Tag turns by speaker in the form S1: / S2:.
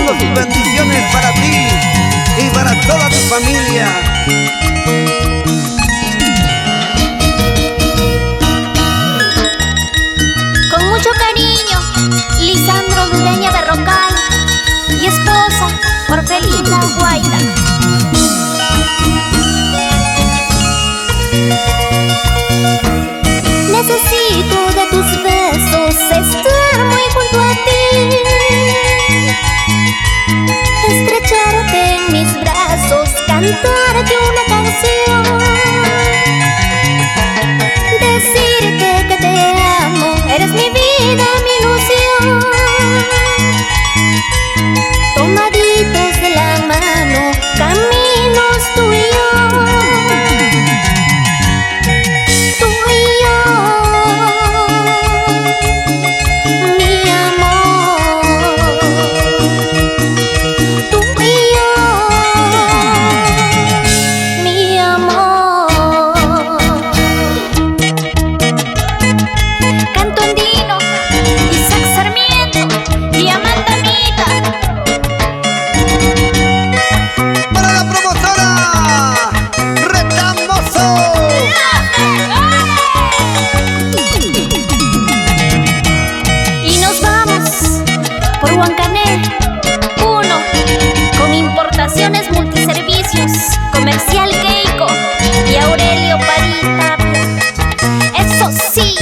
S1: mando sus bendiciones para ti y para toda tu familia.
S2: Con mucho cariño, Lisandro Dureña Berrocal y esposa Orfelita Guaita. Necesito de tus besos, estar muy junto a ti, estrecharte en mis brazos, cantarte una canción, decirte que te amo, eres mi vida, mi ilusión. Tomaditos de la mano, caminos tú y yo. Tú y yo, mi amor. Tú y yo, mi amor. Canto Andino, Isaac Sarmiento y Amanda Mita.
S1: Para la promotora Retamoso.
S2: Y nos vamos por Huancané 1 con Importaciones Multiservicios, Comercial Keiko y Aurelio Parita. Eso sí.